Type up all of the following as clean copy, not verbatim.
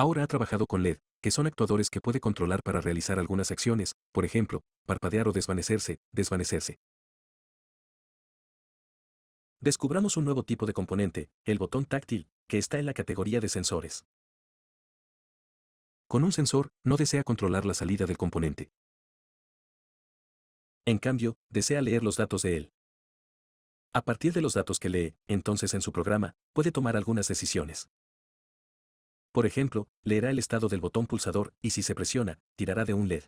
Ahora ha trabajado con LED, que son actuadores que puede controlar para realizar algunas acciones, por ejemplo, parpadear o desvanecerse. Descubramos un nuevo tipo de componente, el botón táctil, que está en la categoría de sensores. Con un sensor, no desea controlar la salida del componente. En cambio, desea leer los datos de él. A partir de los datos que lee, entonces en su programa, puede tomar algunas decisiones. Por ejemplo, leerá el estado del botón pulsador y si se presiona, tirará de un LED.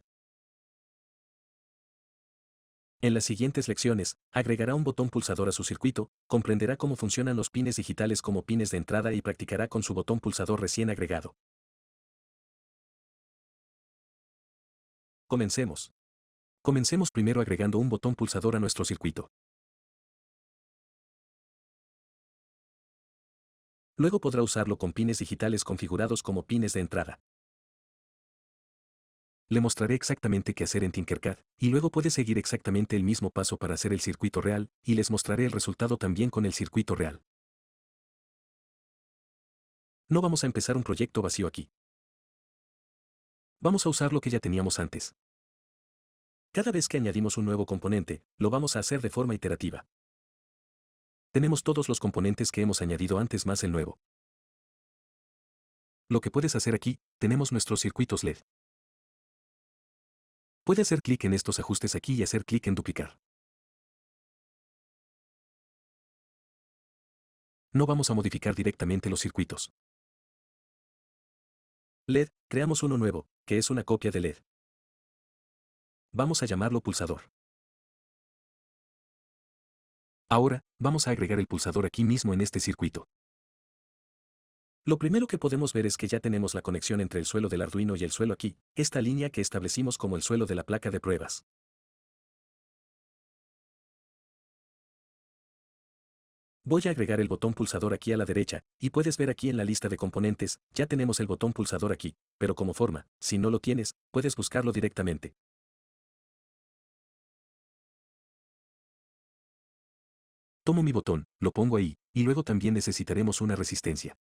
En las siguientes lecciones, agregará un botón pulsador a su circuito, comprenderá cómo funcionan los pines digitales como pines de entrada y practicará con su botón pulsador recién agregado. Comencemos. Comencemos primero agregando un botón pulsador a nuestro circuito. Luego podrá usarlo con pines digitales configurados como pines de entrada. Le mostraré exactamente qué hacer en Tinkercad, y luego puede seguir exactamente el mismo paso para hacer el circuito real, y les mostraré el resultado también con el circuito real. No vamos a empezar un proyecto vacío aquí. Vamos a usar lo que ya teníamos antes. Cada vez que añadimos un nuevo componente, lo vamos a hacer de forma iterativa. Tenemos todos los componentes que hemos añadido antes más el nuevo. Lo que puedes hacer aquí, tenemos nuestros circuitos LED. Puede hacer clic en estos ajustes aquí y hacer clic en duplicar. No vamos a modificar directamente los circuitos. LED, creamos uno nuevo, que es una copia de LED. Vamos a llamarlo pulsador. Ahora, vamos a agregar el pulsador aquí mismo en este circuito. Lo primero que podemos ver es que ya tenemos la conexión entre el suelo del Arduino y el suelo aquí, esta línea que establecimos como el suelo de la placa de pruebas. Voy a agregar el botón pulsador aquí a la derecha, y puedes ver aquí en la lista de componentes, ya tenemos el botón pulsador aquí, pero como forma, si no lo tienes, puedes buscarlo directamente. Tomo mi botón, lo pongo ahí, y luego también necesitaremos una resistencia.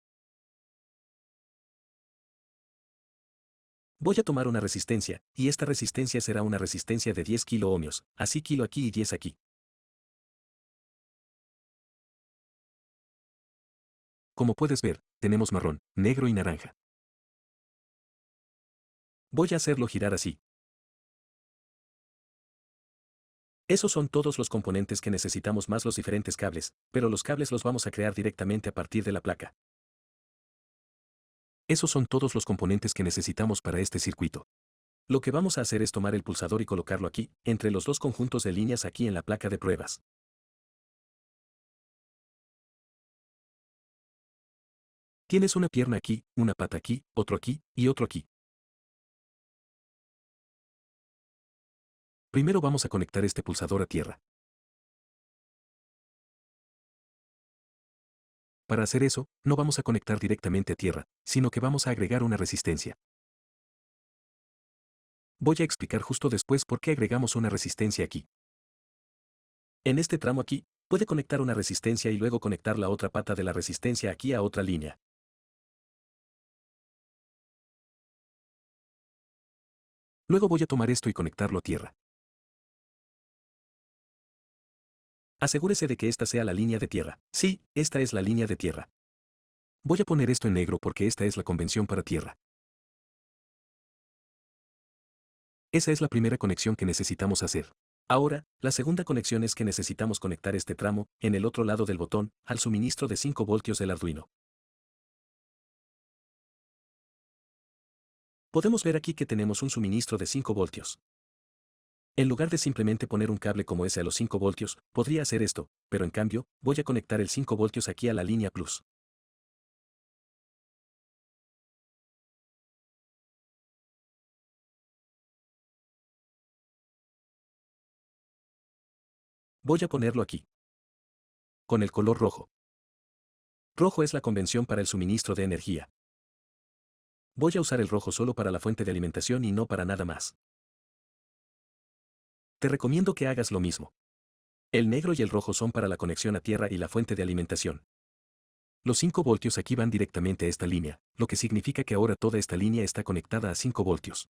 Voy a tomar una resistencia, y esta resistencia será una resistencia de 10 kiloohmios, así kilo aquí y 10 aquí. Como puedes ver, tenemos marrón, negro y naranja. Voy a hacerlo girar así. Esos son todos los componentes que necesitamos más los diferentes cables, pero los cables los vamos a crear directamente a partir de la placa. Esos son todos los componentes que necesitamos para este circuito. Lo que vamos a hacer es tomar el pulsador y colocarlo aquí, entre los dos conjuntos de líneas aquí en la placa de pruebas. Tienes una pierna aquí, una pata aquí, otro aquí, y otro aquí. Primero vamos a conectar este pulsador a tierra. Para hacer eso, no vamos a conectar directamente a tierra, sino que vamos a agregar una resistencia. Voy a explicar justo después por qué agregamos una resistencia aquí. En este tramo aquí, puede conectar una resistencia y luego conectar la otra pata de la resistencia aquí a otra línea. Luego voy a tomar esto y conectarlo a tierra. Asegúrese de que esta sea la línea de tierra. Sí, esta es la línea de tierra. Voy a poner esto en negro porque esta es la convención para tierra. Esa es la primera conexión que necesitamos hacer. Ahora, la segunda conexión es que necesitamos conectar este tramo, en el otro lado del botón, al suministro de 5 voltios del Arduino. Podemos ver aquí que tenemos un suministro de 5 voltios. En lugar de simplemente poner un cable como ese a los 5 voltios, podría hacer esto, pero en cambio, voy a conectar el 5 voltios aquí a la línea plus. Voy a ponerlo aquí. Con el color rojo. Rojo es la convención para el suministro de energía. Voy a usar el rojo solo para la fuente de alimentación y no para nada más. Te recomiendo que hagas lo mismo. El negro y el rojo son para la conexión a tierra y la fuente de alimentación. Los 5 voltios aquí van directamente a esta línea, lo que significa que ahora toda esta línea está conectada a 5 voltios.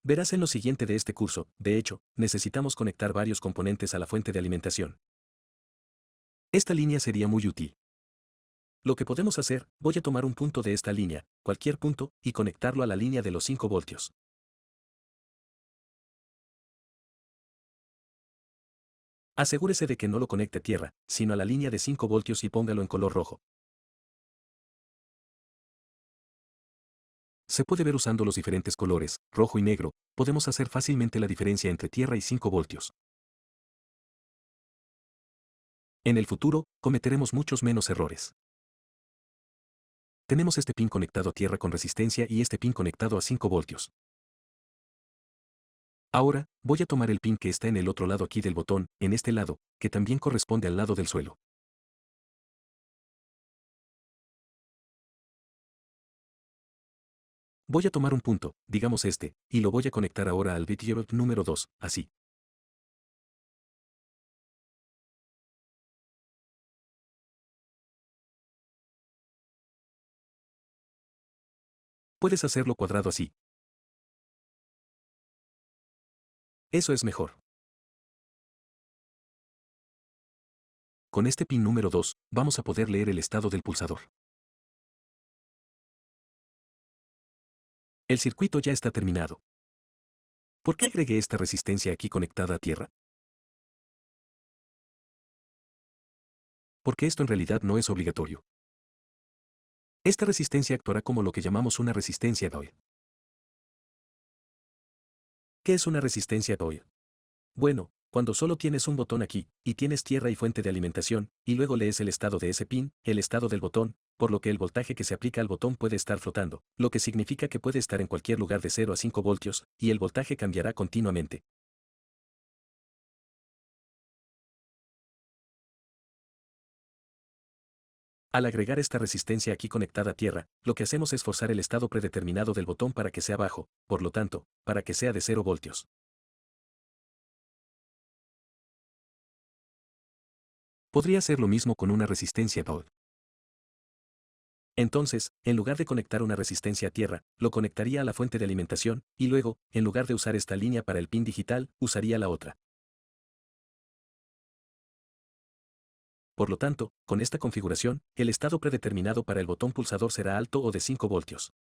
Verás en lo siguiente de este curso, de hecho, necesitamos conectar varios componentes a la fuente de alimentación. Esta línea sería muy útil. Lo que podemos hacer, voy a tomar un punto de esta línea, cualquier punto, y conectarlo a la línea de los 5 voltios. Asegúrese de que no lo conecte a tierra, sino a la línea de 5 voltios y póngalo en color rojo. Se puede ver usando los diferentes colores, rojo y negro, podemos hacer fácilmente la diferencia entre tierra y 5 voltios. En el futuro, cometeremos muchos menos errores. Tenemos este pin conectado a tierra con resistencia y este pin conectado a 5 voltios. Ahora, voy a tomar el pin que está en el otro lado aquí del botón, en este lado, que también corresponde al lado del suelo. Voy a tomar un punto, digamos este, y lo voy a conectar ahora al bit número 2, así. Puedes hacerlo cuadrado así. Eso es mejor. Con este pin número 2, vamos a poder leer el estado del pulsador. El circuito ya está terminado. ¿Por qué agregué esta resistencia aquí conectada a tierra? Porque esto en realidad no es obligatorio. Esta resistencia actuará como lo que llamamos una resistencia DOI. ¿Qué es una resistencia DOI? Bueno, cuando solo tienes un botón aquí, y tienes tierra y fuente de alimentación, y luego lees el estado de ese pin, el estado del botón, por lo que el voltaje que se aplica al botón puede estar flotando, lo que significa que puede estar en cualquier lugar de 0 a 5 voltios, y el voltaje cambiará continuamente. Al agregar esta resistencia aquí conectada a tierra, lo que hacemos es forzar el estado predeterminado del botón para que sea bajo, por lo tanto, para que sea de 0 voltios. Podría hacer lo mismo con una resistencia DOI. Entonces, en lugar de conectar una resistencia a tierra, lo conectaría a la fuente de alimentación, y luego, en lugar de usar esta línea para el pin digital, usaría la otra. Por lo tanto, con esta configuración, el estado predeterminado para el botón pulsador será alto o de 5 voltios.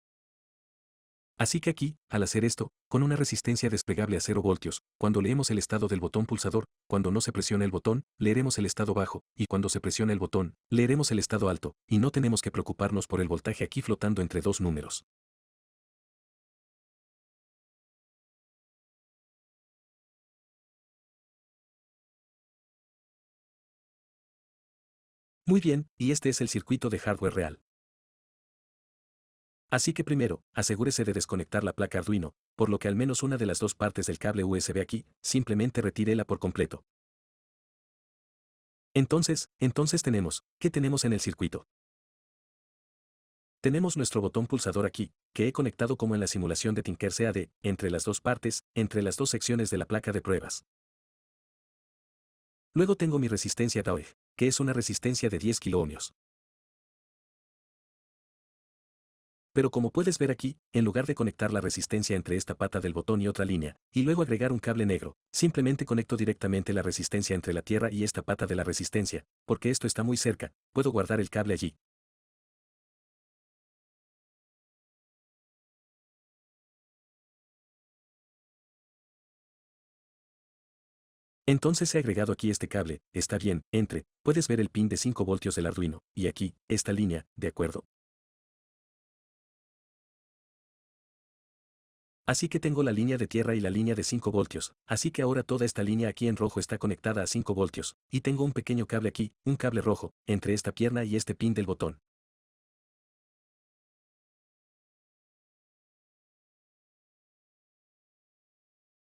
Así que aquí, al hacer esto, con una resistencia desplegable a 0 voltios, cuando leemos el estado del botón pulsador, cuando no se presiona el botón, leeremos el estado bajo, y cuando se presiona el botón, leeremos el estado alto, y no tenemos que preocuparnos por el voltaje aquí flotando entre dos números. Muy bien, y este es el circuito de hardware real. Así que primero, asegúrese de desconectar la placa Arduino, por lo que al menos una de las dos partes del cable USB aquí, simplemente retírela por completo. Entonces ¿qué tenemos en el circuito? Tenemos nuestro botón pulsador aquí, que he conectado como en la simulación de Tinker CAD, entre las dos partes, entre las dos secciones de la placa de pruebas. Luego tengo mi resistencia DAOE, que es una resistencia de 10 kiloohmios. Pero como puedes ver aquí, en lugar de conectar la resistencia entre esta pata del botón y otra línea, y luego agregar un cable negro, simplemente conecto directamente la resistencia entre la tierra y esta pata de la resistencia, porque esto está muy cerca, puedo guardar el cable allí. Entonces he agregado aquí este cable, está bien, puedes ver el pin de 5 voltios del Arduino, y aquí, esta línea, ¿de acuerdo? Así que tengo la línea de tierra y la línea de 5 voltios, así que ahora toda esta línea aquí en rojo está conectada a 5 voltios, y tengo un pequeño cable aquí, un cable rojo, entre esta pierna y este pin del botón.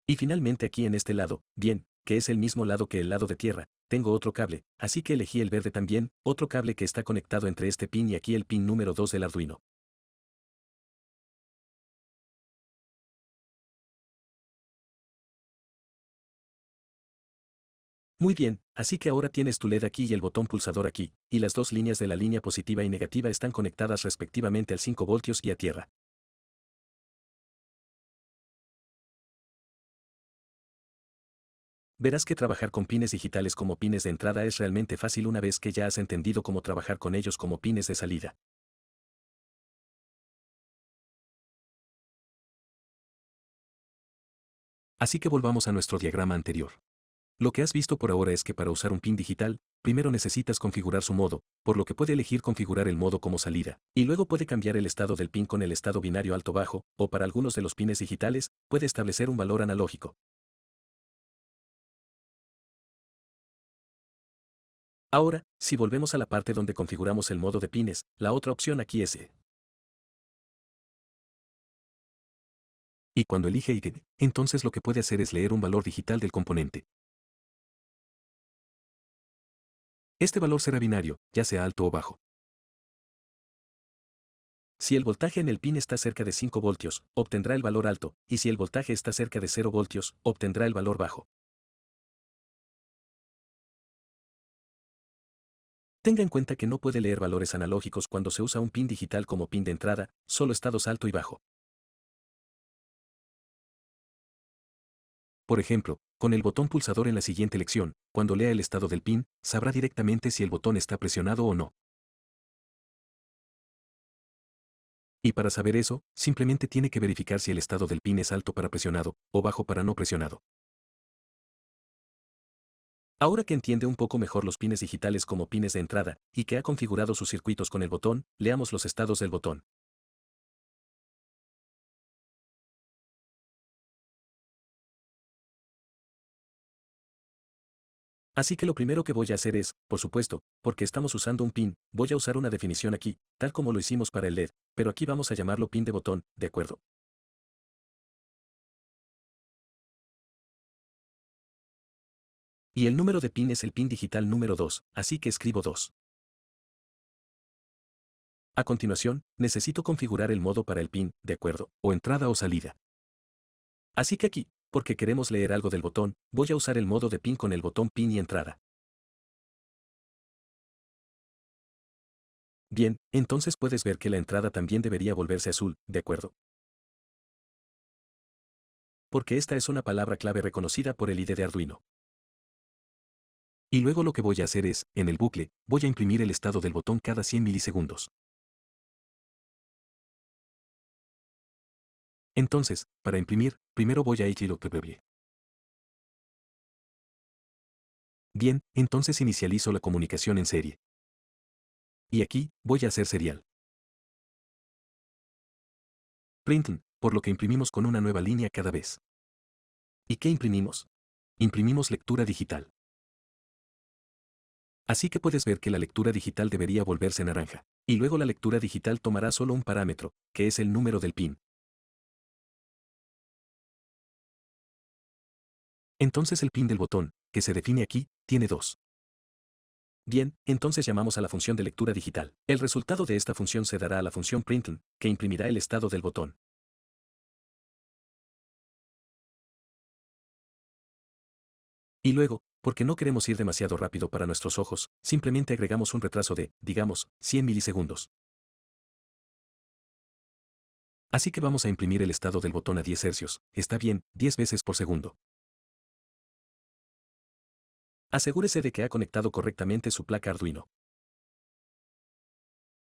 Y finalmente aquí en este lado, bien, que es el mismo lado que el lado de tierra, tengo otro cable, así que elegí el verde también, otro cable que está conectado entre este pin y aquí el pin número 2 del Arduino. Muy bien, así que ahora tienes tu LED aquí y el botón pulsador aquí, y las dos líneas de la línea positiva y negativa están conectadas respectivamente al 5 voltios y a tierra. Verás que trabajar con pines digitales como pines de entrada es realmente fácil una vez que ya has entendido cómo trabajar con ellos como pines de salida. Así que volvamos a nuestro diagrama anterior. Lo que has visto por ahora es que para usar un pin digital, primero necesitas configurar su modo, por lo que puede elegir configurar el modo como salida, y luego puede cambiar el estado del pin con el estado binario alto-bajo, o para algunos de los pines digitales, puede establecer un valor analógico. Ahora, si volvemos a la parte donde configuramos el modo de pines, la otra opción aquí es E. Y cuando elige ID, entonces lo que puede hacer es leer un valor digital del componente. Este valor será binario, ya sea alto o bajo. Si el voltaje en el pin está cerca de 5 voltios, obtendrá el valor alto, y si el voltaje está cerca de 0 voltios, obtendrá el valor bajo. Tenga en cuenta que no puede leer valores analógicos cuando se usa un pin digital como pin de entrada, solo estados alto y bajo. Por ejemplo, con el botón pulsador en la siguiente lección, cuando lea el estado del pin, sabrá directamente si el botón está presionado o no. Y para saber eso, simplemente tiene que verificar si el estado del pin es alto para presionado, o bajo para no presionado. Ahora que entiende un poco mejor los pines digitales como pines de entrada, y que ha configurado sus circuitos con el botón, leamos los estados del botón. Así que lo primero que voy a hacer es, por supuesto, porque estamos usando un pin, voy a usar una definición aquí, tal como lo hicimos para el LED, pero aquí vamos a llamarlo pin de botón, ¿de acuerdo? Y el número de pin es el pin digital número 2, así que escribo 2. A continuación, necesito configurar el modo para el pin, ¿de acuerdo? O entrada o salida. Así que aquí, porque queremos leer algo del botón, voy a usar el modo de pin con el botón pin y entrada. Bien, entonces puedes ver que la entrada también debería volverse azul, ¿de acuerdo? Porque esta es una palabra clave reconocida por el ID de Arduino. Y luego lo que voy a hacer es, en el bucle, voy a imprimir el estado del botón cada 100 milisegundos. Entonces, para imprimir, primero voy a hrloctb. Bien, entonces inicializo la comunicación en serie. Y aquí, voy a hacer serial. Print, por lo que imprimimos con una nueva línea cada vez. ¿Y qué imprimimos? Imprimimos lectura digital. Así que puedes ver que la lectura digital debería volverse naranja. Y luego la lectura digital tomará solo un parámetro, que es el número del pin. Entonces el pin del botón, que se define aquí, tiene 2. Bien, entonces llamamos a la función de lectura digital. El resultado de esta función se dará a la función print, que imprimirá el estado del botón. Y luego, porque no queremos ir demasiado rápido para nuestros ojos, simplemente agregamos un retraso de, digamos, 100 milisegundos. Así que vamos a imprimir el estado del botón a 10 hercios, está bien, 10 veces por segundo. Asegúrese de que ha conectado correctamente su placa Arduino.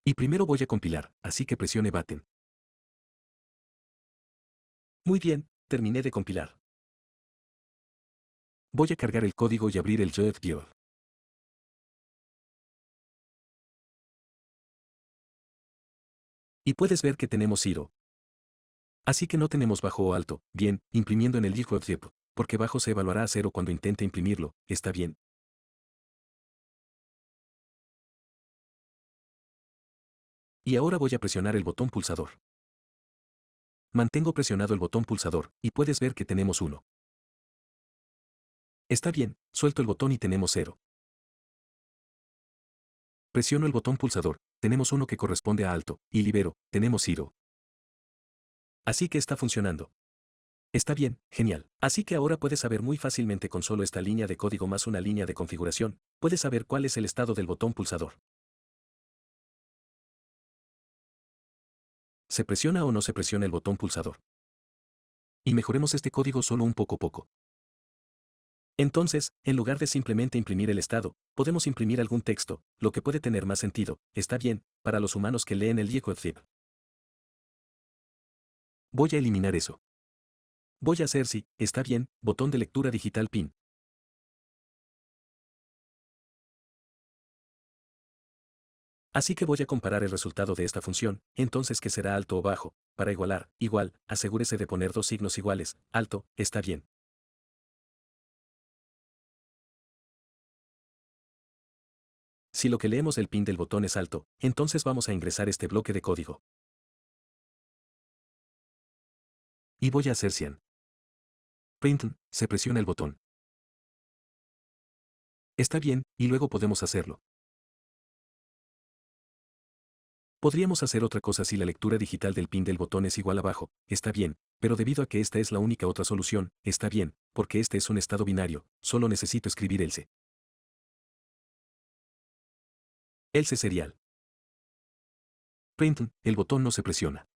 Y primero voy a compilar, así que presione Button. Muy bien, terminé de compilar. Voy a cargar el código y abrir el JDiode. Y puedes ver que tenemos 0. Así que no tenemos bajo o alto, bien, imprimiendo en el JDiode, porque bajo se evaluará a 0 cuando intente imprimirlo, está bien. Y ahora voy a presionar el botón pulsador. Mantengo presionado el botón pulsador, y puedes ver que tenemos 1. Está bien, suelto el botón y tenemos 0. Presiono el botón pulsador, tenemos 1 que corresponde a alto, y libero, tenemos 0. Así que está funcionando. Está bien, genial. Así que ahora puedes saber muy fácilmente con solo esta línea de código más una línea de configuración, puedes saber cuál es el estado del botón pulsador. ¿Se presiona o no se presiona el botón pulsador? Y mejoremos este código solo un poco. Entonces, en lugar de simplemente imprimir el estado, podemos imprimir algún texto, lo que puede tener más sentido, está bien, para los humanos que leen el Liquid. Voy a eliminar eso. Voy a hacer sí, está bien, botón de lectura digital pin. Así que voy a comparar el resultado de esta función, entonces que será alto o bajo, para igualar, igual, asegúrese de poner dos signos iguales, alto, está bien. Si lo que leemos del pin del botón es alto, entonces vamos a ingresar este bloque de código. Y voy a hacer 100. Print, se presiona el botón. Está bien, y luego podemos hacerlo. Podríamos hacer otra cosa si la lectura digital del pin del botón es igual a bajo, está bien, pero debido a que esta es la única otra solución, está bien, porque este es un estado binario, solo necesito escribir else. Else serial. Print, el botón no se presiona.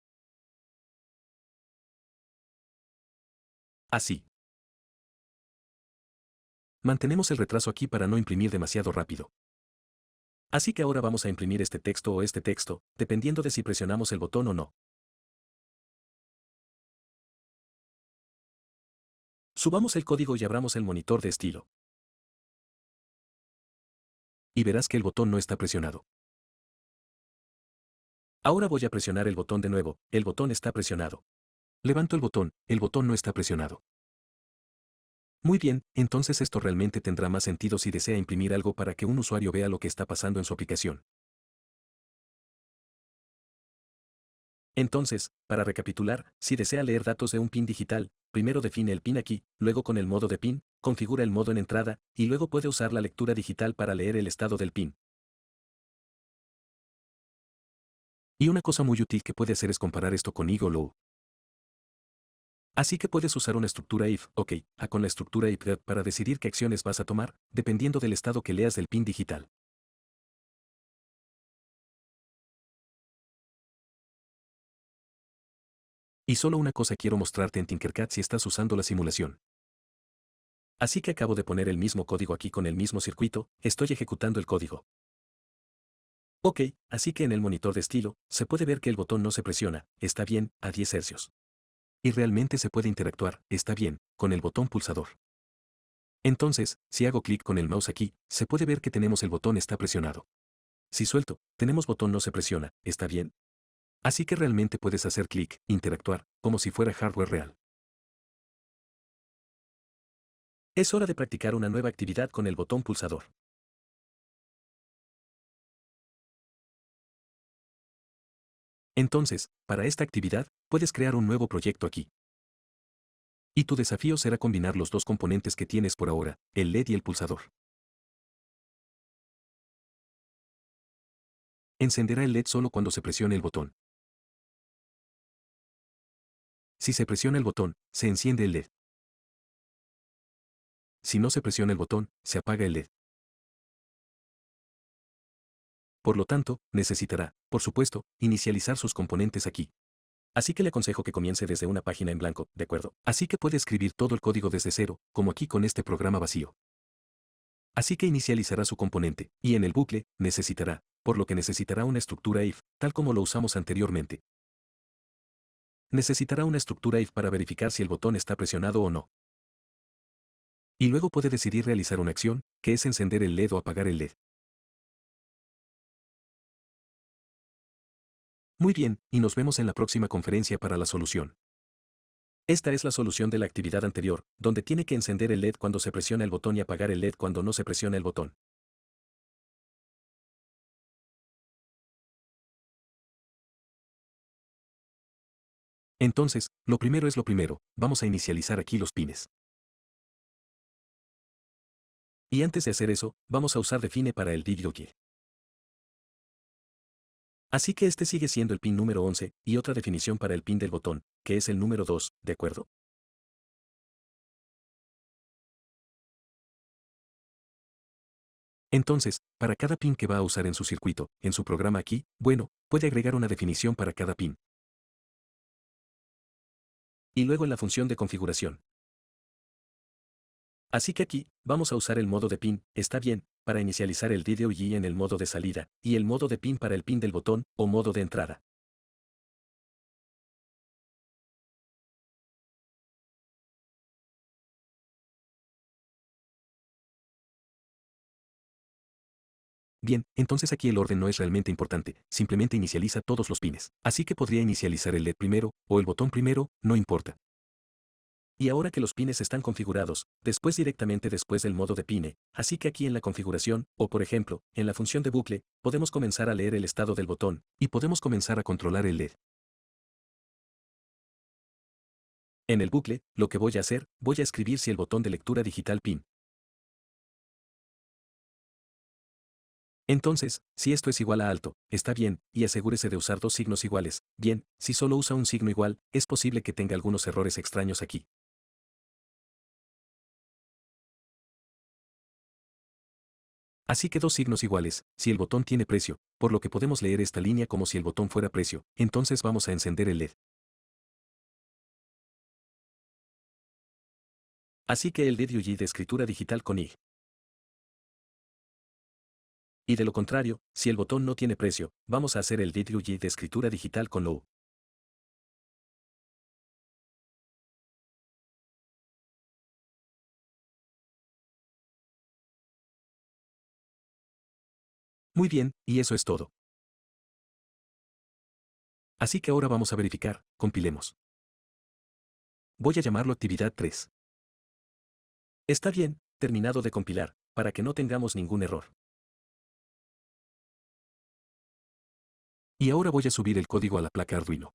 Así. Mantenemos el retraso aquí para no imprimir demasiado rápido. Así que ahora vamos a imprimir este texto o este texto, dependiendo de si presionamos el botón o no. Subamos el código y abramos el monitor de estilo. Y verás que el botón no está presionado. Ahora voy a presionar el botón de nuevo, el botón está presionado. Levanto el botón no está presionado. Muy bien, entonces esto realmente tendrá más sentido si desea imprimir algo para que un usuario vea lo que está pasando en su aplicación. Entonces, para recapitular, si desea leer datos de un pin digital, primero define el pin aquí, luego con el modo de pin, configura el modo en entrada, y luego puede usar la lectura digital para leer el estado del pin. Y una cosa muy útil que puede hacer es comparar esto con Igolo. Así que puedes usar una estructura if, ok, con la estructura if para decidir qué acciones vas a tomar, dependiendo del estado que leas del pin digital. Y solo una cosa quiero mostrarte en Tinkercad si estás usando la simulación. Así que acabo de poner el mismo código aquí con el mismo circuito, estoy ejecutando el código. Ok, así que en el monitor de estilo, se puede ver que el botón no se presiona, está bien, a 10 hercios. Y realmente se puede interactuar, está bien, con el botón pulsador. Entonces, si hago clic con el mouse aquí, se puede ver que tenemos el botón está presionado. Si suelto, tenemos botón no se presiona, está bien. Así que realmente puedes hacer clic, interactuar, como si fuera hardware real. Es hora de practicar una nueva actividad con el botón pulsador. Entonces, para esta actividad, puedes crear un nuevo proyecto aquí. Y tu desafío será combinar los dos componentes que tienes por ahora, el LED y el pulsador. Encenderá el LED solo cuando se presione el botón. Si se presiona el botón, se enciende el LED. Si no se presiona el botón, se apaga el LED. Por lo tanto, necesitará, por supuesto, inicializar sus componentes aquí. Así que le aconsejo que comience desde una página en blanco, ¿de acuerdo? Así que puede escribir todo el código desde cero, como aquí con este programa vacío. Así que inicializará su componente, y en el bucle, necesitará, por lo que necesitará una estructura if, tal como lo usamos anteriormente. Necesitará una estructura if para verificar si el botón está presionado o no. Y luego puede decidir realizar una acción, que es encender el LED o apagar el LED. Muy bien, y nos vemos en la próxima conferencia para la solución. Esta es la solución de la actividad anterior, donde tiene que encender el LED cuando se presiona el botón y apagar el LED cuando no se presiona el botón. Entonces, lo primero es lo primero, vamos a inicializar aquí los pines. Y antes de hacer eso, vamos a usar define para el DigitalKey. Así que este sigue siendo el pin número 11, y otra definición para el pin del botón, que es el número 2, ¿de acuerdo? Entonces, para cada pin que va a usar en su circuito, en su programa aquí, bueno, puede agregar una definición para cada pin. Y luego en la función de configuración. Así que aquí, vamos a usar el modo de pin, está bien, para inicializar el video y en el modo de salida, y el modo de pin para el pin del botón, o modo de entrada. Bien, entonces aquí el orden no es realmente importante, simplemente inicializa todos los pines. Así que podría inicializar el LED primero, o el botón primero, no importa. Y ahora que los pines están configurados, después directamente después del modo de pine, así que aquí en la configuración, o por ejemplo, en la función de bucle, podemos comenzar a leer el estado del botón, y podemos comenzar a controlar el LED. En el bucle, lo que voy a hacer, voy a escribir si el botón de lectura digital pin. Entonces, si esto es igual a alto, está bien, y asegúrese de usar dos signos iguales. Bien, si solo usa un signo igual, es posible que tenga algunos errores extraños aquí. Así que dos signos iguales, si el botón tiene precio, por lo que podemos leer esta línea como si el botón fuera precio, entonces vamos a encender el LED. Así que el LED UG de escritura digital con IG. Y de lo contrario, si el botón no tiene precio, vamos a hacer el LED UG de escritura digital con low. Muy bien, y eso es todo. Así que ahora vamos a verificar, compilemos. Voy a llamarlo actividad 3. Está bien, terminado de compilar, para que no tengamos ningún error. Y ahora voy a subir el código a la placa Arduino.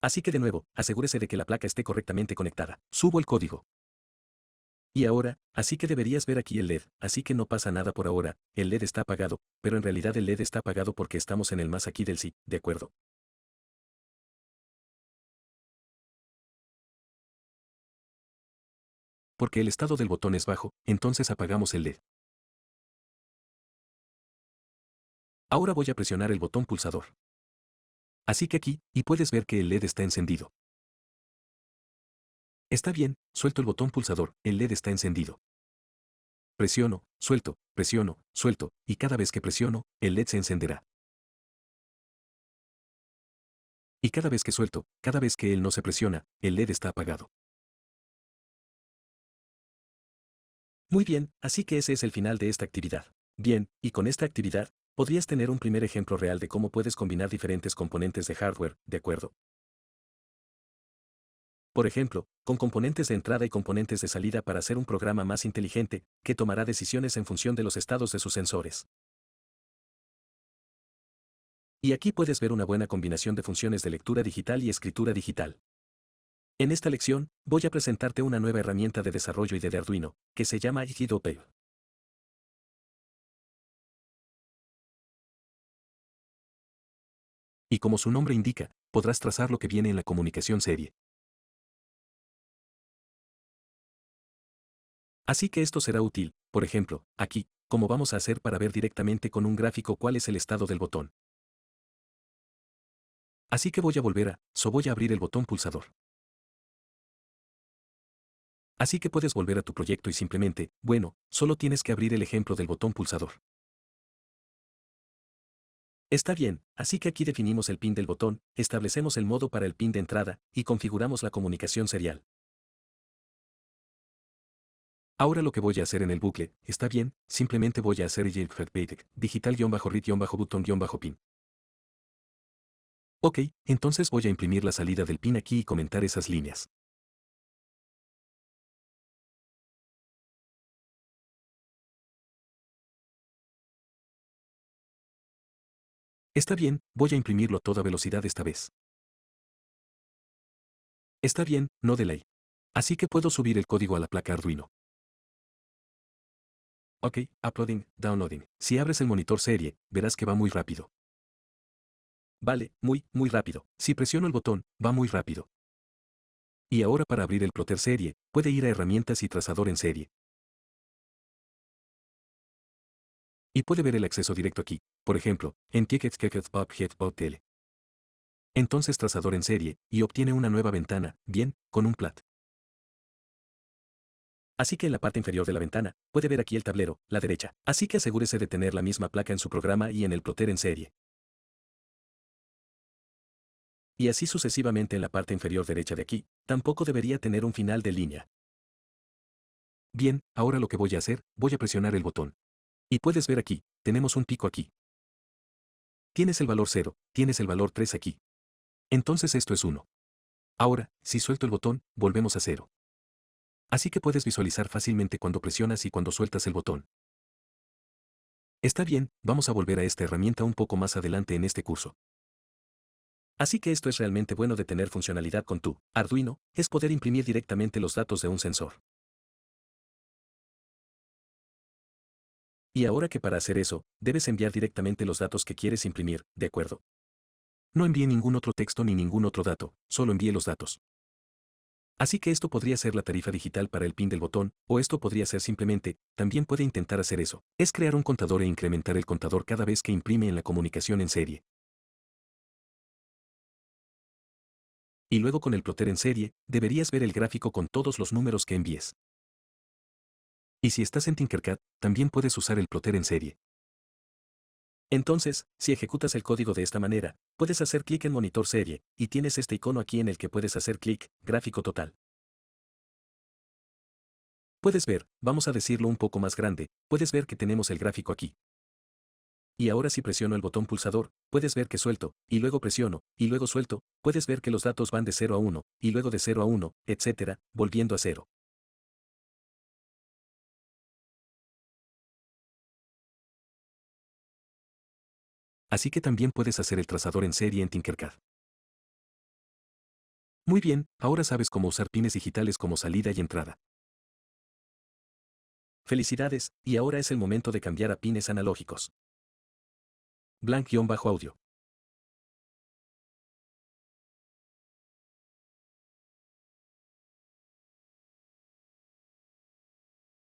Así que de nuevo, asegúrese de que la placa esté correctamente conectada. Subo el código. Y ahora, así que deberías ver aquí el LED, así que no pasa nada por ahora, el LED está apagado, pero en realidad el LED está apagado porque estamos en el más aquí del sí, ¿de acuerdo? Porque el estado del botón es bajo, entonces apagamos el LED. Ahora voy a presionar el botón pulsador. Así que aquí, y puedes ver que el LED está encendido. Está bien, suelto el botón pulsador, el LED está encendido. Presiono, suelto, y cada vez que presiono, el LED se encenderá. Y cada vez que suelto, cada vez que él no se presiona, el LED está apagado. Muy bien, así que ese es el final de esta actividad. Bien, y con esta actividad, podrías tener un primer ejemplo real de cómo puedes combinar diferentes componentes de hardware, ¿de acuerdo? Por ejemplo, con componentes de entrada y componentes de salida para hacer un programa más inteligente, que tomará decisiones en función de los estados de sus sensores. Y aquí puedes ver una buena combinación de funciones de lectura digital y escritura digital. En esta lección, voy a presentarte una nueva herramienta de desarrollo y de Arduino, que se llama Igidopave. Y como su nombre indica, podrás trazar lo que viene en la comunicación serie. Así que esto será útil, por ejemplo, aquí, como vamos a hacer para ver directamente con un gráfico cuál es el estado del botón. Así que voy a volver voy a abrir el botón pulsador. Así que puedes volver a tu proyecto y simplemente, bueno, solo tienes que abrir el ejemplo del botón pulsador. Está bien, así que aquí definimos el pin del botón, establecemos el modo para el pin de entrada, y configuramos la comunicación serial. Ahora lo que voy a hacer en el bucle, está bien, simplemente voy a hacer digital-read-button-pin. Ok, entonces voy a imprimir la salida del pin aquí y comentar esas líneas. Está bien, voy a imprimirlo a toda velocidad esta vez. Está bien, no delay. Así que puedo subir el código a la placa Arduino. Ok, uploading, downloading. Si abres el monitor serie, verás que va muy rápido. Vale, muy rápido. Si presiono el botón, va muy rápido. Y ahora para abrir el plotter serie, puede ir a herramientas y trazador en serie. Y puede ver el acceso directo aquí, por ejemplo, en Tickets. Entonces trazador en serie, y obtiene una nueva ventana, bien, con un plat. Así que en la parte inferior de la ventana, puede ver aquí el tablero, la derecha. Así que asegúrese de tener la misma placa en su programa y en el plotter en serie. Y así sucesivamente en la parte inferior derecha de aquí, tampoco debería tener un final de línea. Bien, ahora lo que voy a hacer, voy a presionar el botón. Y puedes ver aquí, tenemos un pico aquí. Tienes el valor 0, tienes el valor 3 aquí. Entonces esto es 1. Ahora, si suelto el botón, volvemos a 0. Así que puedes visualizar fácilmente cuando presionas y cuando sueltas el botón. Está bien, vamos a volver a esta herramienta un poco más adelante en este curso. Así que esto es realmente bueno de tener funcionalidad con tu Arduino, es poder imprimir directamente los datos de un sensor. Y ahora que para hacer eso, debes enviar directamente los datos que quieres imprimir, ¿de acuerdo? No envíe ningún otro texto ni ningún otro dato, solo envíe los datos. Así que esto podría ser la tarifa digital para el pin del botón, o esto podría ser simplemente, también puede intentar hacer eso, es crear un contador e incrementar el contador cada vez que imprime en la comunicación en serie. Y luego con el plotter en serie, deberías ver el gráfico con todos los números que envíes. Y si estás en Tinkercad, también puedes usar el plotter en serie. Entonces, si ejecutas el código de esta manera, puedes hacer clic en monitor serie, y tienes este icono aquí en el que puedes hacer clic, gráfico total. Puedes ver, vamos a decirlo un poco más grande, puedes ver que tenemos el gráfico aquí. Y ahora si presiono el botón pulsador, puedes ver que suelto, y luego presiono, y luego suelto, puedes ver que los datos van de 0 a 1, y luego de 0 a 1, etc., volviendo a 0. Así que también puedes hacer el trazador en serie en Tinkercad. Muy bien, ahora sabes cómo usar pines digitales como salida y entrada. Felicidades, y ahora es el momento de cambiar a pines analógicos. Blank-audio.